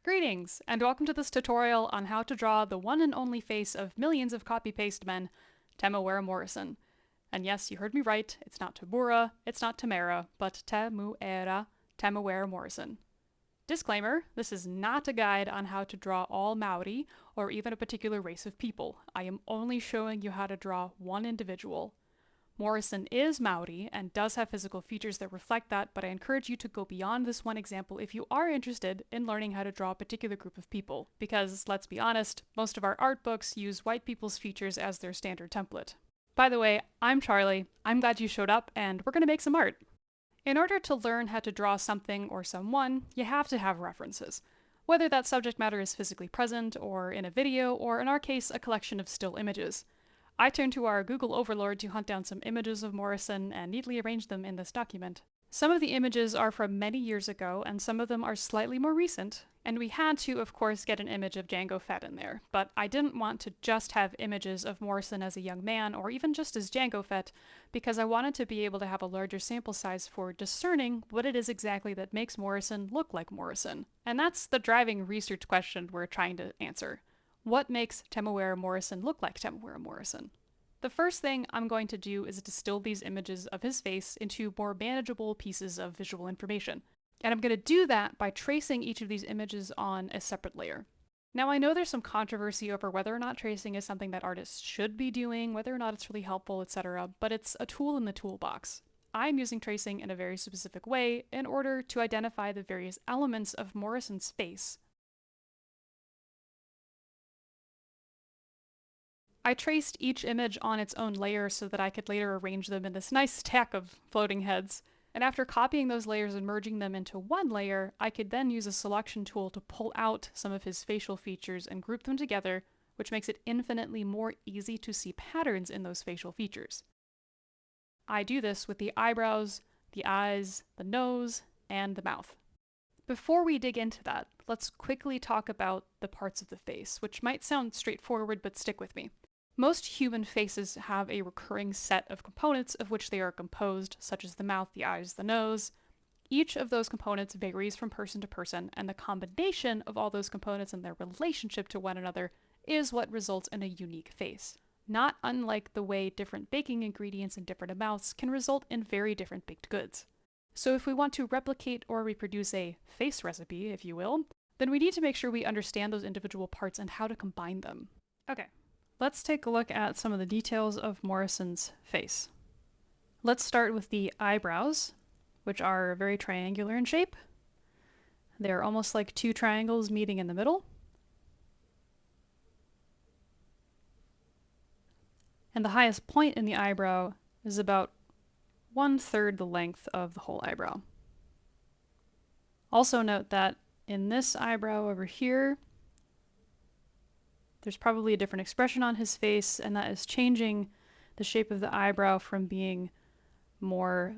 Greetings, and welcome to this tutorial on how to draw the one and only face of millions of copy-paste men, Temuera Morrison. And yes, you heard me right, it's not Temuera, it's not Temuera, but Temuera Morrison. Disclaimer, this is not a guide on how to draw all Māori, or even a particular race of people. I am only showing you how to draw one individual. Morrison is Māori and does have physical features that reflect that, but I encourage you to go beyond this one example if you are interested in learning how to draw a particular group of people, because, let's be honest, most of our art books use white people's features as their standard template. By the way, I'm Charlie, I'm glad you showed up, and we're gonna make some art. In order to learn how to draw something or someone, you have to have references. Whether that subject matter is physically present, or in a video, or in our case, a collection of still images. I turned to our Google Overlord to hunt down some images of Morrison and neatly arrange them in this document. Some of the images are from many years ago, and some of them are slightly more recent, and we had to, of course, get an image of Jango Fett in there, but I didn't want to just have images of Morrison as a young man, or even just as Jango Fett, because I wanted to be able to have a larger sample size for discerning what it is exactly that makes Morrison look like Morrison. And that's the driving research question we're trying to answer. What makes Temuera Morrison look like Temuera Morrison? The first thing I'm going to do is distill these images of his face into more manageable pieces of visual information. And I'm going to do that by tracing each of these images on a separate layer. Now, I know there's some controversy over whether or not tracing is something that artists should be doing, whether or not it's really helpful, etc., but it's a tool in the toolbox. I'm using tracing in a very specific way in order to identify the various elements of Morrison's face. I traced each image on its own layer so that I could later arrange them in this nice stack of floating heads. And after copying those layers and merging them into one layer, I could then use a selection tool to pull out some of his facial features and group them together, which makes it infinitely more easy to see patterns in those facial features. I do this with the eyebrows, the eyes, the nose, and the mouth. Before we dig into that, let's quickly talk about the parts of the face, which might sound straightforward, but stick with me. Most human faces have a recurring set of components of which they are composed, such as the mouth, the eyes, the nose. Each of those components varies from person to person, and the combination of all those components and their relationship to one another is what results in a unique face. Not unlike the way different baking ingredients in different amounts can result in very different baked goods. So if we want to replicate or reproduce a face recipe, if you will, then we need to make sure we understand those individual parts and how to combine them. Okay. Let's take a look at some of the details of Morrison's face. Let's start with the eyebrows, which are very triangular in shape. They're almost like two triangles meeting in the middle. And the highest point in the eyebrow is about 1/3 the length of the whole eyebrow. Also note that in this eyebrow over here, there's probably a different expression on his face, and that is changing the shape of the eyebrow from being more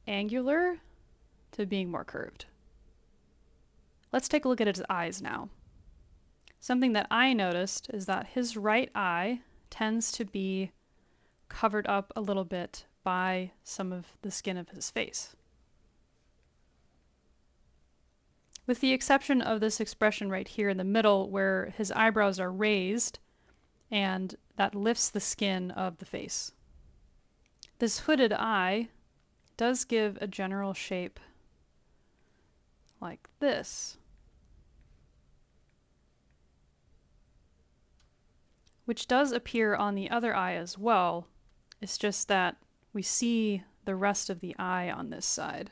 angular to being more curved. Let's take a look at his eyes now. Something that I noticed is that his right eye tends to be covered up a little bit by some of the skin of his face. With the exception of this expression right here in the middle where his eyebrows are raised and that lifts the skin of the face. This hooded eye does give a general shape like this, which does appear on the other eye as well. It's just that we see the rest of the eye on this side.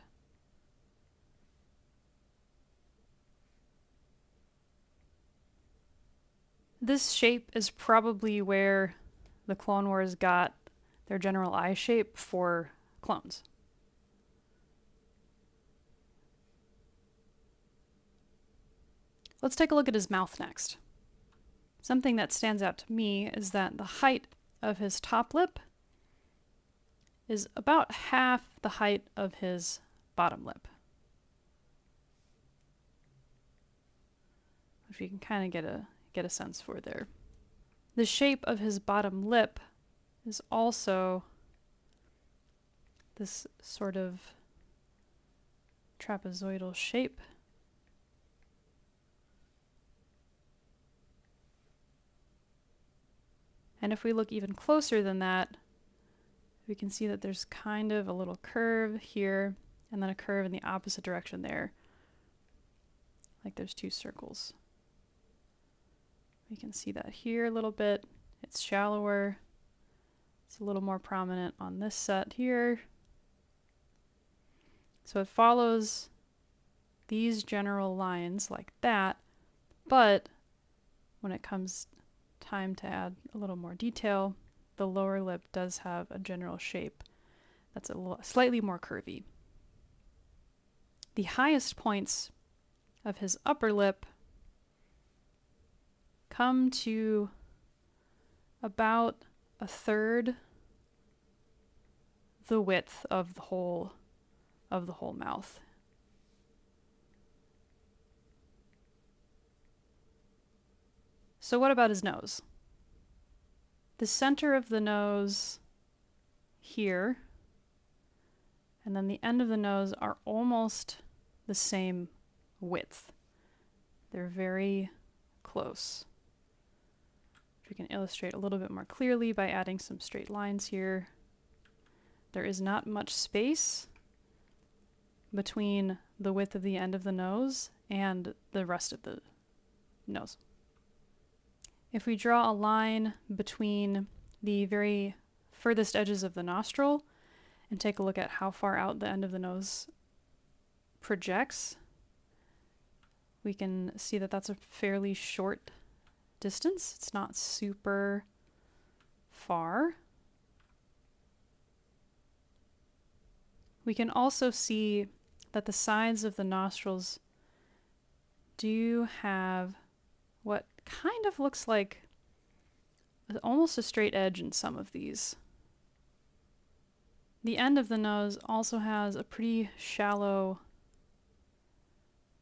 This shape is probably where the Clone Wars got their general eye shape for clones. Let's take a look at his mouth next. Something that stands out to me is that the height of his top lip is about half the height of his bottom lip. Which we can kind of get a sense for there. The shape of his bottom lip is also this sort of trapezoidal shape. And if we look even closer than that, we can see that there's kind of a little curve here, and then a curve in the opposite direction there. Like there's two circles. We can see that here a little bit. It's shallower. It's a little more prominent on this set here. So it follows these general lines like that, but when it comes time to add a little more detail, the lower lip does have a general shape that's slightly more curvy. The highest points of his upper lip come to about a third the width of the whole mouth. So what about his nose? The center of the nose here and then the end of the nose are almost the same width. They're very close. We can illustrate a little bit more clearly by adding some straight lines here. There is not much space between the width of the end of the nose and the rest of the nose. If we draw a line between the very furthest edges of the nostril and take a look at how far out the end of the nose projects, we can see that that's a fairly short distance. It's not super far. We can also see that the sides of the nostrils do have what kind of looks like almost a straight edge in some of these. The end of the nose also has a pretty shallow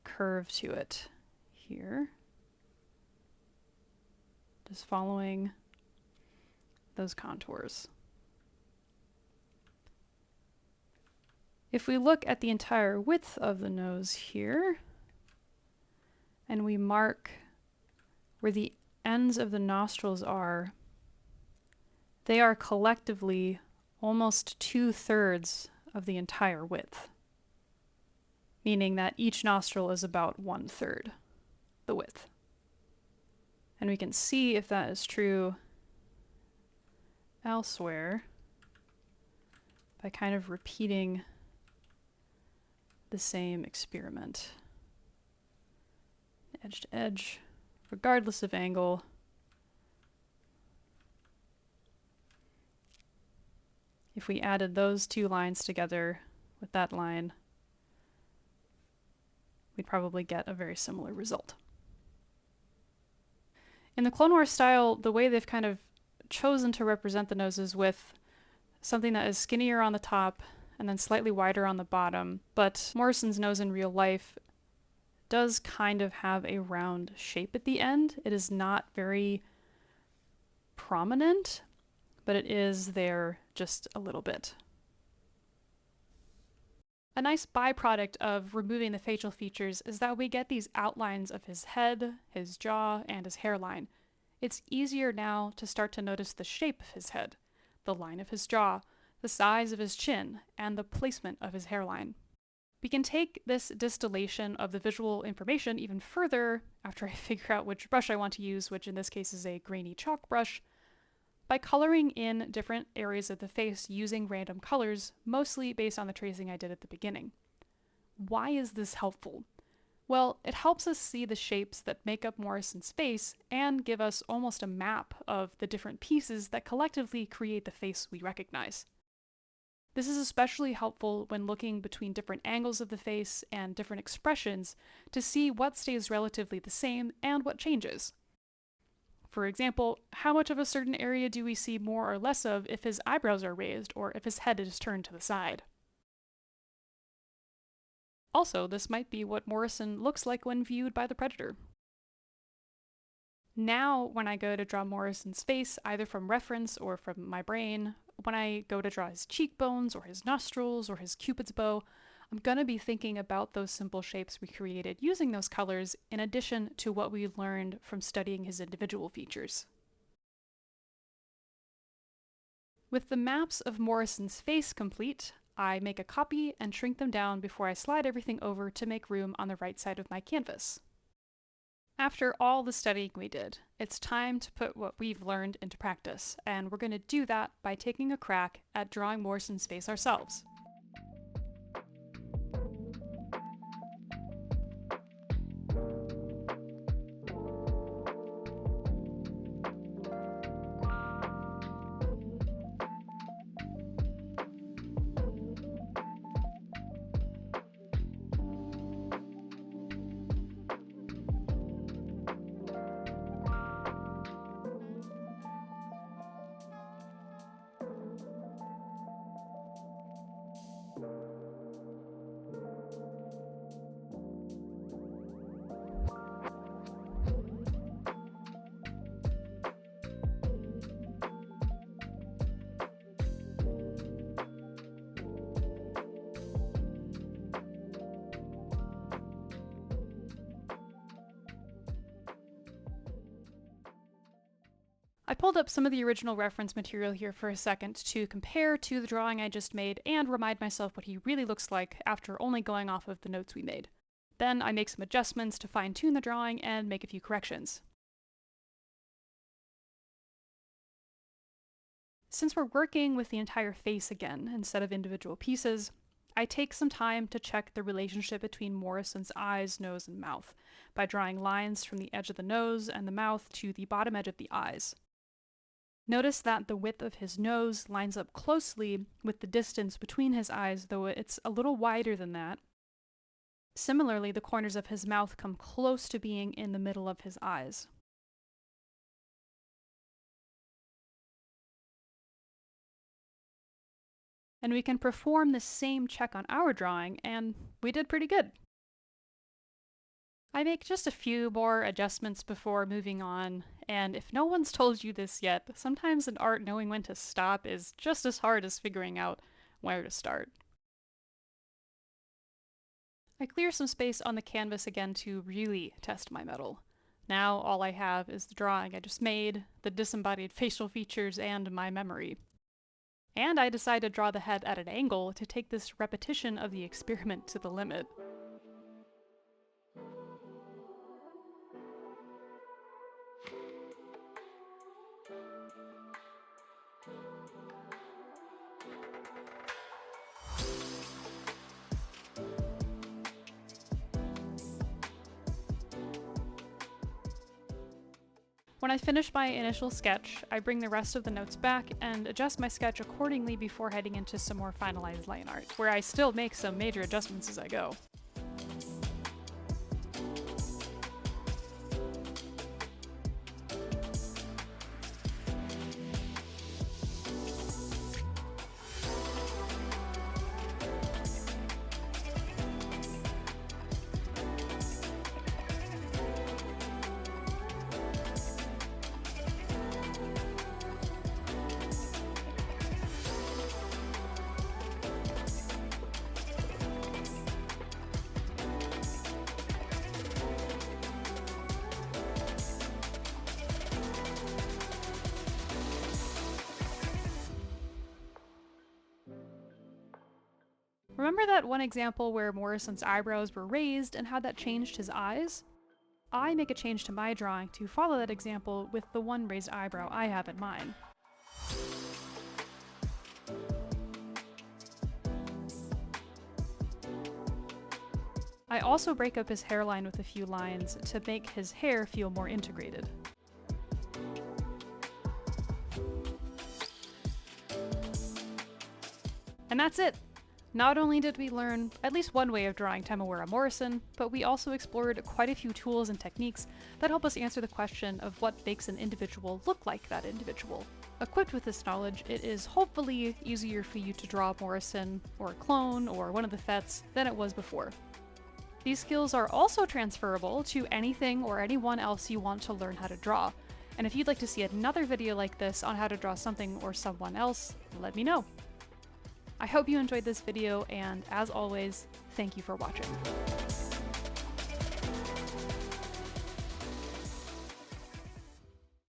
curve to it here. Just following those contours. If we look at the entire width of the nose here, and we mark where the ends of the nostrils are, they are collectively almost 2/3 of the entire width, meaning that each nostril is about 1/3 the width. And we can see if that is true elsewhere by kind of repeating the same experiment. Edge to edge, regardless of angle. If we added those two lines together with that line, we'd probably get a very similar result. In the Clone Wars style, the way they've kind of chosen to represent the noses with something that is skinnier on the top and then slightly wider on the bottom, but Morrison's nose in real life does kind of have a round shape at the end. It is not very prominent, but it is there just a little bit. A nice byproduct of removing the facial features is that we get these outlines of his head, his jaw, and his hairline. It's easier now to start to notice the shape of his head, the line of his jaw, the size of his chin, and the placement of his hairline. We can take this distillation of the visual information even further after I figure out which brush I want to use, which in this case is a grainy chalk brush, by coloring in different areas of the face using random colors, mostly based on the tracing I did at the beginning. Why is this helpful? Well, it helps us see the shapes that make up Morrison's face and give us almost a map of the different pieces that collectively create the face we recognize. This is especially helpful when looking between different angles of the face and different expressions to see what stays relatively the same and what changes. For example, how much of a certain area do we see more or less of if his eyebrows are raised or if his head is turned to the side? Also, this might be what Morrison looks like when viewed by the predator. Now, when I go to draw Morrison's face, either from reference or from my brain, when I go to draw his cheekbones or his nostrils or his Cupid's bow, I'm going to be thinking about those simple shapes we created using those colors in addition to what we learned from studying his individual features. With the maps of Morrison's face complete, I make a copy and shrink them down before I slide everything over to make room on the right side of my canvas. After all the studying we did, it's time to put what we've learned into practice, and we're going to do that by taking a crack at drawing Morrison's face ourselves. I pulled up some of the original reference material here for a second to compare to the drawing I just made and remind myself what he really looks like after only going off of the notes we made. Then I make some adjustments to fine-tune the drawing and make a few corrections. Since we're working with the entire face again instead of individual pieces, I take some time to check the relationship between Morrison's eyes, nose, and mouth by drawing lines from the edge of the nose and the mouth to the bottom edge of the eyes. Notice that the width of his nose lines up closely with the distance between his eyes, though it's a little wider than that. Similarly, the corners of his mouth come close to being in the middle of his eyes. And we can perform the same check on our drawing, and we did pretty good. I make just a few more adjustments before moving on, and if no one's told you this yet, sometimes in art knowing when to stop is just as hard as figuring out where to start. I clear some space on the canvas again to really test my mettle. Now all I have is the drawing I just made, the disembodied facial features, and my memory. And I decide to draw the head at an angle to take this repetition of the experiment to the limit. When I finish my initial sketch, I bring the rest of the notes back and adjust my sketch accordingly before heading into some more finalized line art, where I still make some major adjustments as I go. Remember that one example where Morrison's eyebrows were raised and how that changed his eyes? I make a change to my drawing to follow that example with the one raised eyebrow I have in mine. I also break up his hairline with a few lines to make his hair feel more integrated. And that's it! Not only did we learn at least one way of drawing Temuera Morrison, but we also explored quite a few tools and techniques that help us answer the question of what makes an individual look like that individual. Equipped with this knowledge, it is hopefully easier for you to draw Morrison, or a clone, or one of the Fetts than it was before. These skills are also transferable to anything or anyone else you want to learn how to draw, and if you'd like to see another video like this on how to draw something or someone else, let me know. I hope you enjoyed this video, and as always, thank you for watching.